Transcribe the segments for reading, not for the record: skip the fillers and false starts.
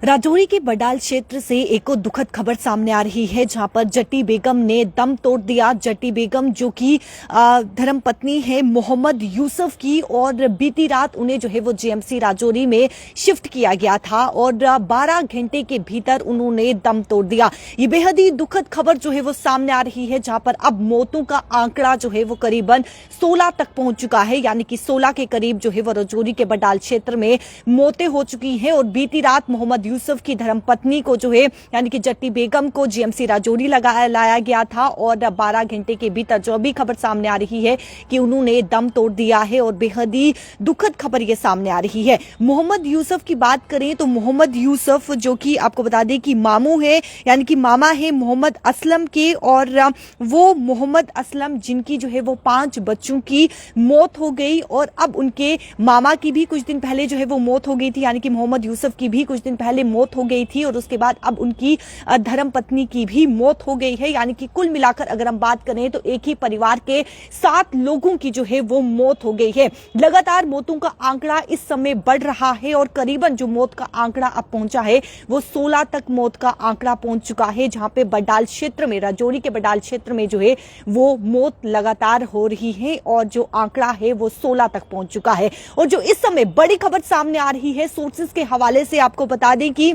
राजौरी के बडाल क्षेत्र से एक और दुखद खबर सामने आ रही है, जहां पर जट्टी बेगम ने दम तोड़ दिया। जट्टी बेगम जो कि धर्मपत्नी है मोहम्मद यूसुफ की, और बीती रात उन्हें जो है वो जीएमसी राजौरी में शिफ्ट किया गया था और 12 घंटे के भीतर उन्होंने दम तोड़ दिया। ये बेहद ही दुखद खबर जो है वो सामने आ रही है, जहां पर अब मौतों का आंकड़ा जो है वो करीबन 16 तक पहुंच चुका है। यानी कि 16 के करीब जो है वो राजौरी के बडाल क्षेत्र में मौतें हो चुकी हैं। और बीती रात मोहम्मद यूसुफ की धर्मपत्नी को जो है यानी कि जट्टी बेगम को जीएमसी राजौरी लाया गया था, और 12 घंटे के भीतर जो अभी खबर सामने आ रही है कि उन्होंने दम तोड़ दिया है। और बेहद ही दुखद खबर ये सामने आ रही है। मोहम्मद यूसुफ की बात करें तो मोहम्मद यूसुफ जो कि आपको बता दें कि मामू है, यानी कि मामा है मोहम्मद असलम के, और वो मोहम्मद असलम जिनकी जो है वो 5 बच्चों की मौत हो गई, और अब उनके मामा की भी कुछ दिन पहले जो है वो मौत हो गई थी। यानी कि मोहम्मद यूसुफ की भी कुछ दिन पहले मौत हो गई थी, और उसके बाद अब उनकी धर्मपत्नी की भी मौत हो गई है। यानी कि कुल मिलाकर अगर हम बात करें तो एक ही परिवार के 7 लोगों की जो है वो मौत हो गई है। लगातार मौतों का आंकड़ा इस समय बढ़ रहा है, और करीबन जो मौत का आंकड़ा अब पहुंचा है वो 16 तक मौत का आंकड़ा पहुंच चुका है, जहां पे बडाल क्षेत्र में, राजौरी के बडाल क्षेत्र में जो है वो मौत लगातार हो रही है, और जो आंकड़ा है वो 16 तक पहुंच चुका है। और जो इस समय बड़ी खबर सामने आ रही है सोर्सेज के हवाले से, आपको बता दें कि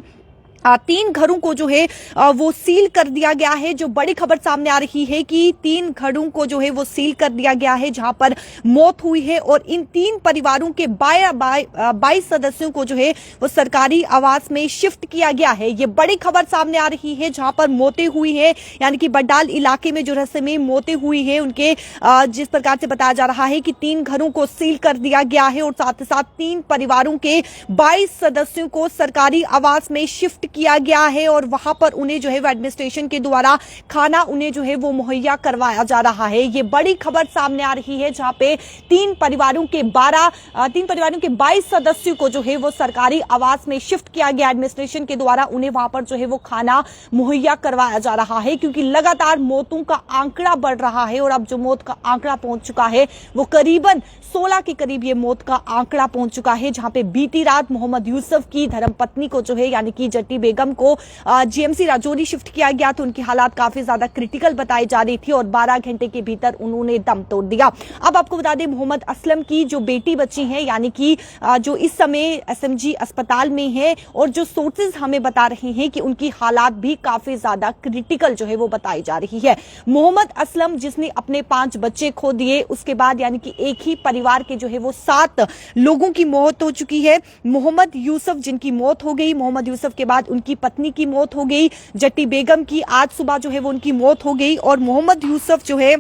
3 घरों को जो है वो सील कर दिया गया है। जो बड़ी खबर सामने आ रही है कि 3 घरों को जो है वो सील कर दिया गया है, जहां पर मौत हुई है, और इन 3 परिवारों के 22 सदस्यों को जो है वो सरकारी आवास में शिफ्ट किया गया है। ये बड़ी खबर सामने आ रही है, जहां पर मौतें हुई है, यानी कि बडाल इलाके में जो रहस्य में मौतें हुई है उनके जिस प्रकार से बताया जा रहा है कि 3 घरों को सील कर दिया गया है, और साथ ही साथ 3 परिवारों के 22 सदस्यों को सरकारी आवास में शिफ्ट किया गया है, और वहां पर उन्हें जो है वो एडमिनिस्ट्रेशन के द्वारा खाना उन्हें जो है वो मुहैया करवाया जा रहा है। ये बड़ी खबर सामने आ रही है, जहां पे 3 परिवारों के 22 सदस्यों को जो है वो सरकारी आवास में शिफ्ट किया गया एडमिनिस्ट्रेशन के द्वारा। उन्हें वहां पर जो है वो खाना मुहैया करवाया जा रहा है, क्योंकि लगातार मौतों का आंकड़ा बढ़ रहा है, और अब जो मौत का आंकड़ा पहुंच चुका है वो करीबन 16 के करीब ये मौत का आंकड़ा पहुंच चुका है। जहां पे बीती रात मोहम्मद यूसुफ की धर्मपत्नी को जो है यानी कि जट्टी बेगम को जीएमसी राजौरी शिफ्ट किया गया, तो उनकी हालात काफी ज्यादा क्रिटिकल बताई जा रही थी, और 12 घंटे के भीतर उन्होंने दम तोड़ दिया। अब आपको बता दें मोहम्मद असलम की जो बेटी बची है, यानी कि जो इस समय एसएमजी अस्पताल में है, और जो सोर्सेज हमें बता रहे हैं कि उनकी हालात भी काफी ज्यादा क्रिटिकल जो है वो बताई जा रही है। मोहम्मद असलम जिसने अपने 5 बच्चे खो दिए, उसके बाद यानी कि एक ही परिवार के जो है वो 7 लोगों की मौत हो चुकी है। मोहम्मद यूसुफ जिनकी मौत हो गई, मोहम्मद यूसुफ के बाद उनकी पत्नी की मौत हो गई, जट्टी बेगम की आज सुबह जो है वो उनकी मौत हो गई, और मोहम्मद यूसुफ जो है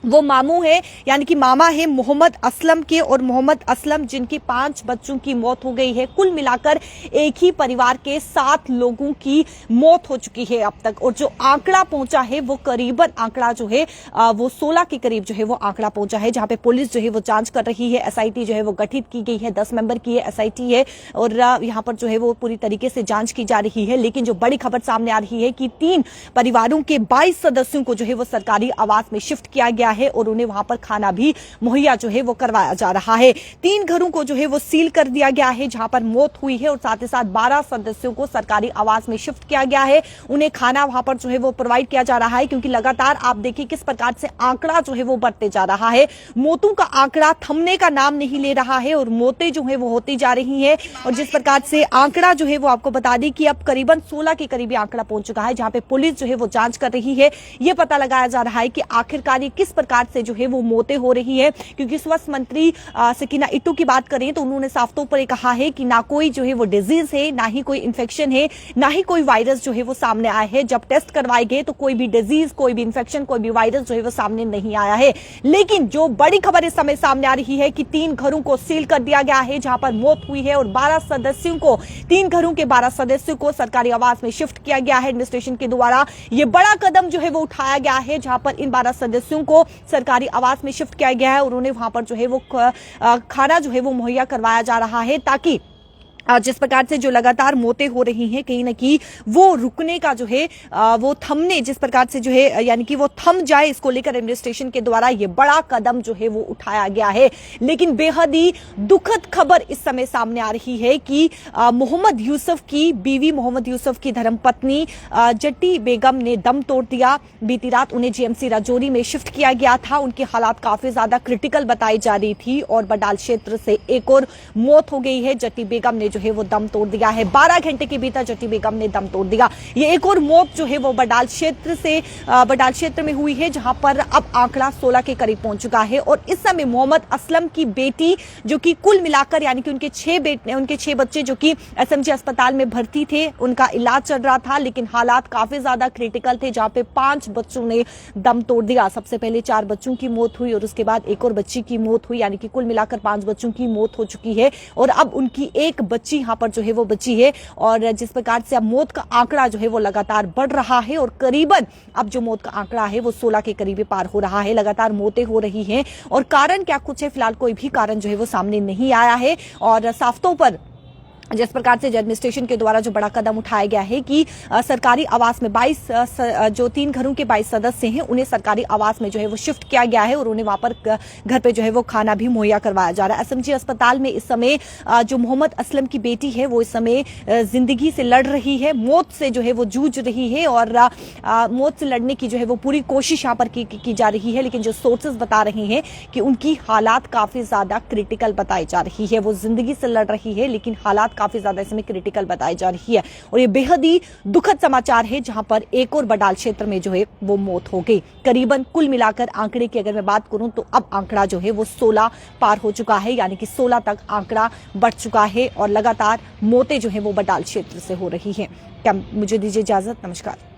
वो मामू है, यानी कि मामा है मोहम्मद असलम के, और मोहम्मद असलम जिनके 5 बच्चों की मौत हो गई है। कुल मिलाकर एक ही परिवार के 7 लोगों की मौत हो चुकी है अब तक, और जो आंकड़ा पहुंचा है वो करीबन आंकड़ा जो है वो 16 के करीब जो है वो आंकड़ा पहुंचा है, जहां पे पुलिस जो है वो जांच कर रही है। एसआईटी जो है वो गठित की गई है, 10 मेंबर की एसआईटी है, और यहां पर जो है वो पूरी तरीके से जांच की जा रही है। लेकिन जो बड़ी खबर सामने आ रही है कि 3 परिवारों के 22 सदस्यों को जो है वो सरकारी आवास में शिफ्ट किया गया है, और उन्हें वहां पर खाना भी मुहैया जो है वो करवाया जा रहा है। 3 घरों को जो है वो सील कर दिया गया है, जहां पर मौत हुई है, और साथ ही साथ 12 सदस्यों को सरकारी आवास में शिफ्ट किया गया है। उन्हें खाना वहां पर जो है वो प्रोवाइड किया जा रहा है, क्योंकि लगातार आप देखिए किस प्रकार से आंकड़ा जो है वो बढ़ते जा रहा है। मौतों का आंकड़ा थमने का नाम नहीं ले रहा है, और मौतें जो है वो होती जा रही है। और जिस प्रकार से आंकड़ा जो है वो आपको बता दें कि अब करीबन 16 के करीब आंकड़ा पहुंच चुका है, जहां पे पुलिस जो है वो जांच कर रही है। यह पता लगाया जा रहा है कि आखिरकार ये किस प्रकार से जो है वो मौतें हो रही है, क्योंकि स्वास्थ्य मंत्री सकीना इट्टू की बात करें तो उन्होंने साफ तौर पर कहा है कि ना कोई जो है वो डिजीज है, ना ही कोई इन्फेक्शन है, ना ही कोई वायरस जो है वो सामने आया है। जब टेस्ट करवाए गए तो कोई भी डिजीज, कोई भी इन्फेक्शन, कोई भी वायरस जो है वो सामने नहीं आया है। लेकिन जो बड़ी खबर इस समय सामने आ रही है कि 3 घरों को सील कर दिया गया है, जहां पर मौत हुई है, और 12 सदस्यों को, 3 घरों के 12 सदस्यों को सरकारी आवास में शिफ्ट किया गया है एडमिनिस्ट्रेशन के द्वारा। यह बड़ा कदम जो है वो उठाया गया है, जहां पर इन 12 सदस्यों को सरकारी आवास में शिफ्ट किया गया है, और उन्हें वहां पर जो है वो खाना जो है वो मुहैया करवाया जा रहा है, ताकि जिस प्रकार से जो लगातार मौतें हो रही हैं, कहीं ना कहीं वो रुकने का जो है वो थमने, जिस प्रकार से जो है यानी कि वो थम जाए, इसको लेकर एडमिनिस्ट्रेशन के द्वारा ये बड़ा कदम जो है वो उठाया गया है। लेकिन बेहद ही दुखद खबर इस समय सामने आ रही है कि मोहम्मद यूसुफ की बीवी, मोहम्मद यूसुफ की धर्मपत्नी जट्टी बेगम ने दम तोड़ दिया। बीती रात उन्हें जीएमसी राजौरी में शिफ्ट किया गया था। उनकी हालात काफी ज्यादा क्रिटिकल बताई जा रही थी और बडाल क्षेत्र से एक और मौत हो गई है। जट्टी बेगम ने जो है वो दम तोड़ दिया है। 12 घंटे के भीतर जट्टी बेगम ने दम तोड़ दिया। ये एक और मौत जो है वो बडाल क्षेत्र में हुई है, जहां पर अब आंकड़ा 16 के करीब पहुंच चुका है। और इस समय मोहम्मद असलम की बेटी, जो कि कुल मिलाकर यानी कि उनके 6 बच्चे जो कि एसएमजी अस्पताल में भर्ती थे, उनका इलाज चल रहा था, लेकिन हालात काफी ज्यादा क्रिटिकल थे, जहां पे 5 बच्चों ने दम तोड़ दिया। सबसे पहले 4 बच्चों की मौत हुई और उसके बाद एक और बच्ची की मौत हुई, यानी कि कुल मिलाकर 5 बच्चों की मौत हो चुकी है। और अब उनकी एक बच्ची यहां पर जो है वो बची है। और जिस प्रकार से अब मौत का आंकड़ा जो है वो लगातार बढ़ रहा है और करीबन अब जो मौत का आंकड़ा है वो 16 के करीब पार हो रहा है। लगातार मौतें हो रही हैं और कारण क्या कुछ है, फिलहाल कोई भी कारण जो है वो सामने नहीं आया है। और साफ तौर पर जिस प्रकार से एडमिनिस्ट्रेशन के द्वारा जो बड़ा कदम उठाया गया है कि सरकारी आवास में 22 जो 3 घरों के 22 सदस्य हैं, उन्हें सरकारी आवास में जो है वो शिफ्ट किया गया है और उन्हें वहां पर घर पे जो है वो खाना भी मुहैया करवाया जा रहा है। एसएमजी अस्पताल में इस समय जो मोहम्मद असलम की बेटी है वो इस समय जिंदगी से लड़ रही है, मौत से जो है वो जूझ रही है और मौत से लड़ने की जो है वो पूरी कोशिश यहाँ पर की जा रही है। लेकिन जो सोर्सेज बता रहे हैं कि उनकी हालात काफी ज्यादा क्रिटिकल बताई जा रही है। वो जिंदगी से लड़ रही है लेकिन हालात काफी ज्यादा इसमें क्रिटिकल बताई जा रही है। और ये बेहद ही दुखद समाचार है, जहां पर एक और बडाल क्षेत्र में जो है वो मौत हो गई। करीबन कुल मिलाकर आंकड़े की अगर मैं बात करूं तो अब आंकड़ा जो है वो 16 पार हो चुका है, यानी कि 16 तक आंकड़ा बढ़ चुका है और लगातार मौतें जो है वो बडाल क्षेत्र से हो रही हैं। क्या मुझे दीजिए इजाजत, नमस्कार।